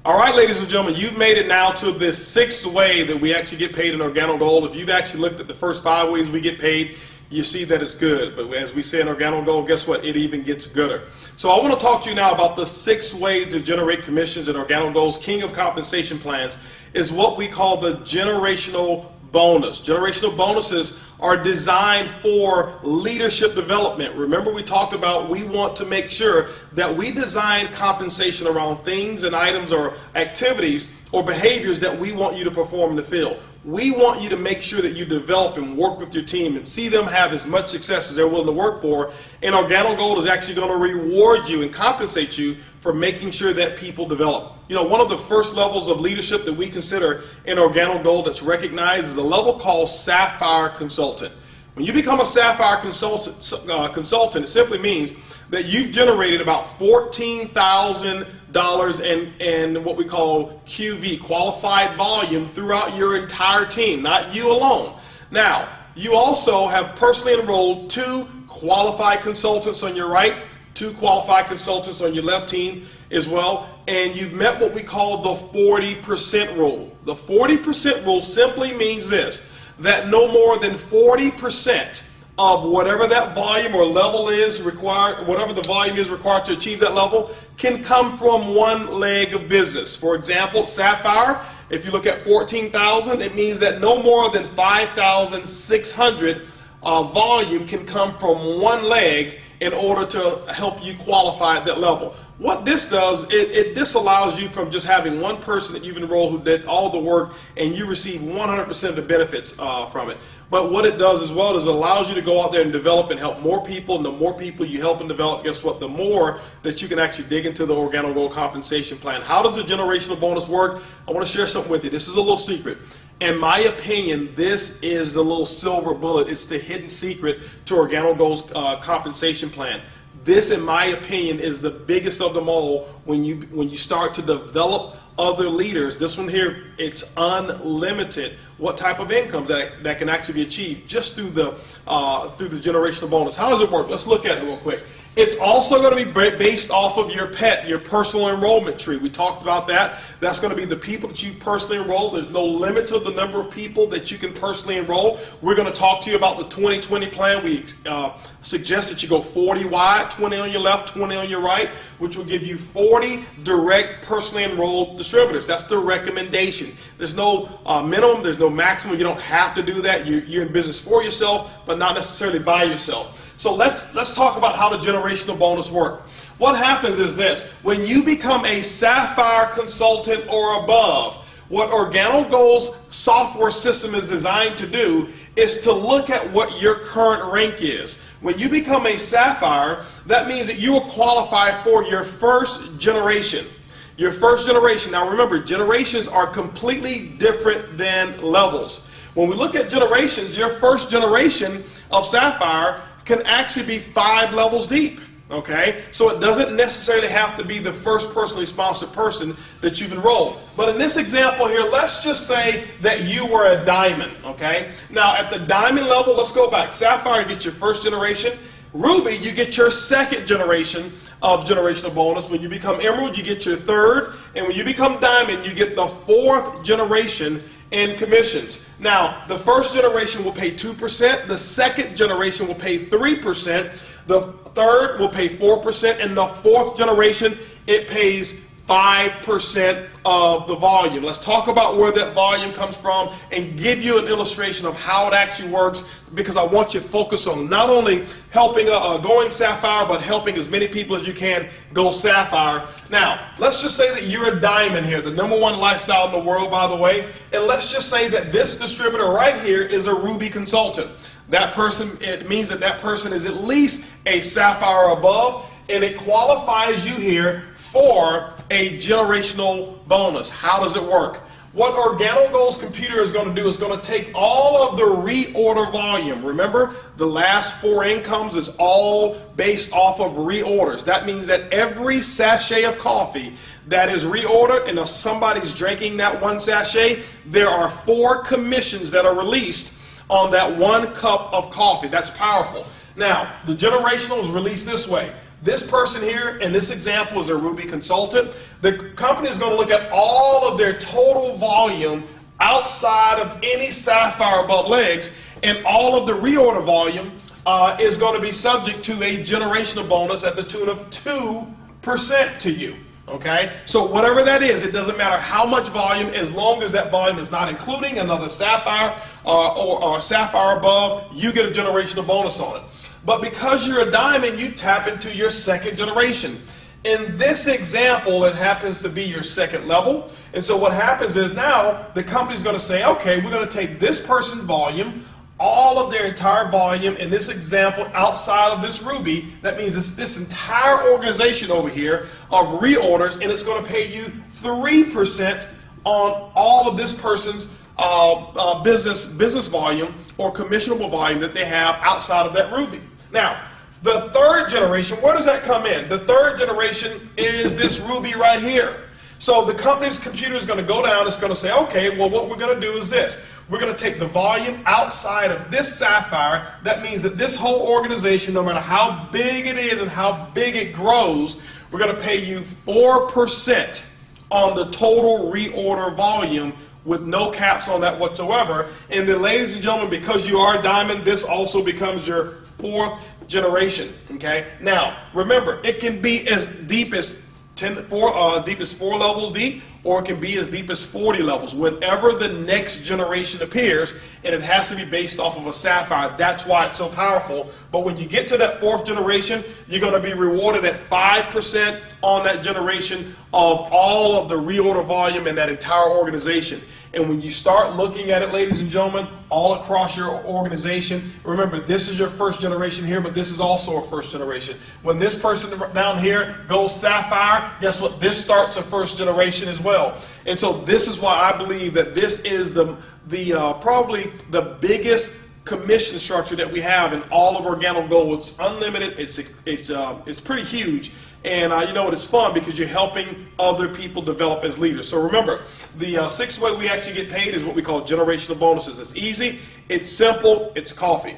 All right, ladies and gentlemen, you've made it now to the sixth way that we actually get paid in Organo Gold. If you've actually looked at the first 5 ways we get paid, you see that it's good. But as we say in Organo Gold, guess what? It even gets gooder. So I want to talk to you now about the 6 ways to generate commissions in Organo Gold's King of Compensation Plans is what we call the generational bonus. Generational bonuses are designed for leadership development. Remember, we talked about we want to make sure that we design compensation around things and items or activities or behaviors that we want you to perform in the field. We want you to make sure that you develop and work with your team and see them have as much success as they're willing to work for. And Organo Gold is actually going to reward you and compensate you for making sure that people develop. You know, one of the first levels of leadership that we consider in Organo Gold that's recognized is a level called Sapphire Consultant. When you become a Sapphire Consultant, it simply means that you've generated about $14,000 in what we call QV, qualified volume, throughout your entire team, not you alone. Now, you also have personally enrolled 2 qualified consultants on your right, 2 qualified consultants on your left team as well, and you've met what we call the 40% rule. The 40% rule simply means this, that no more than 40% of whatever that volume or level is required, whatever the volume is required to achieve that level, can come from one leg of business. For example, Sapphire, if you look at 14,000, it means that no more than 5,600 volume can come from one leg in order to help you qualify at that level. What this does, it disallows you from just having one person that you've enrolled who did all the work and you receive 100% of the benefits from it. But what it does as well is it allows you to go out there and develop and help more people, and the more people you help and develop, guess what, the more that you can actually dig into the Organo Gold compensation plan. How does a generational bonus work? I want to share something with you. This is a little secret. In my opinion, this is the little silver bullet. It's the hidden secret to Organo Gold's compensation plan. This, in my opinion, is the biggest of them all when you start to develop other leaders. This one here, it's unlimited what type of incomes that can actually be achieved just through the generational bonus. How does it work? Let's look at it real quick. It's also going to be based off of your PET, your personal enrollment tree. We talked about that. That's going to be the people that you've personally enrolled. There's no limit to the number of people that you can personally enroll. We're going to talk to you about the 2020 plan. We suggest that you go 40 wide, 20 on your left, 20 on your right, which will give you 40 direct personally enrolled distributors. That's the recommendation. There's no minimum, there's no maximum. You don't have to do that. You're in business for yourself, but not necessarily by yourself. So let's talk about how the generational bonus work. What happens is this: when you become a Sapphire Consultant or above, what Organo Gold's software system is designed to do is to look at what your current rank is. When you become a Sapphire, that means that you will qualify for your first generation. Your first generation. Now remember, generations are completely different than levels. When we look at generations, your first generation of Sapphire can actually be 5 levels deep. Okay, so it doesn't necessarily have to be the first personally sponsored person that you've enrolled. But in this example here, let's just say that you were a diamond. Okay, now at the diamond level, let's go back. Sapphire, you get your first generation. Ruby, you get your second generation of generational bonus. When you become emerald, you get your third. And when you become diamond, you get the 4th generation in commissions. Now, the first generation will pay 2%, the second generation will pay 3%, the third will pay 4%, and the 4th generation, it pays 5% of the volume. Let's talk about where that volume comes from and give you an illustration of how it actually works, because I want you to focus on not only helping going Sapphire, but helping as many people as you can go Sapphire. Now, let's just say that you're a diamond here, the #1 lifestyle in the world, by the way, and let's just say that this distributor right here is a Ruby consultant. That person, it means that that person is at least a Sapphire above, and it qualifies you here for a generational bonus. How does it work? What Organo Gold's computer is going to do is going to take all of the reorder volume. Remember, the last 4 incomes is all based off of reorders. That means that every sachet of coffee that is reordered, and if somebody's drinking that 1 sachet, there are 4 commissions that are released on that 1 cup of coffee. That's powerful. Now, the generational is released this way. This person here in this example is a Ruby consultant. The company is going to look at all of their total volume outside of any Sapphire above legs, and all of the reorder volume is going to be subject to a generational bonus at the tune of 2% to you. Okay, so whatever that is, it doesn't matter how much volume, as long as that volume is not including another Sapphire or Sapphire above, you get a generational bonus on it. But because you're a diamond, you tap into your second generation. In this example, it happens to be your second level. And so what happens is now the company's going to say, okay, we're going to take this person's volume, all of their entire volume in this example outside of this Ruby. That means it's this entire organization over here of reorders, and it's going to pay you 3% on all of this person's business volume or commissionable volume that they have outside of that Ruby. Now, the third generation, where does that come in? The third generation is this Ruby right here. So the company's computer is going to go down, it's going to say, okay, well, what we're going to do is this. We're going to take the volume outside of this Sapphire. That means that this whole organization, no matter how big it is and how big it grows, we're going to pay you 4% on the total reorder volume with no caps on that whatsoever. And then, ladies and gentlemen, because you are a diamond, this also becomes your fourth generation. Okay. Now, remember, it can be as deep as 4 levels deep, or it can be as deep as 40 levels. Whenever the next generation appears, and it has to be based off of a Sapphire, that's why it's so powerful. But when you get to that fourth generation, you're going to be rewarded at 5% on that generation of all of the reorder volume in that entire organization. And when you start looking at it, ladies and gentlemen, all across your organization, remember, this is your first generation here, but this is also a first generation. When this person down here goes Sapphire, guess what? This starts a first generation as well. And so this is why I believe that this is probably the biggest commission structure that we have in all of Organo Gold. It's unlimited. It's pretty huge. And you know what, it's fun because you're helping other people develop as leaders. So remember, the sixth way we actually get paid is what we call generational bonuses. It's easy, it's simple, it's coffee.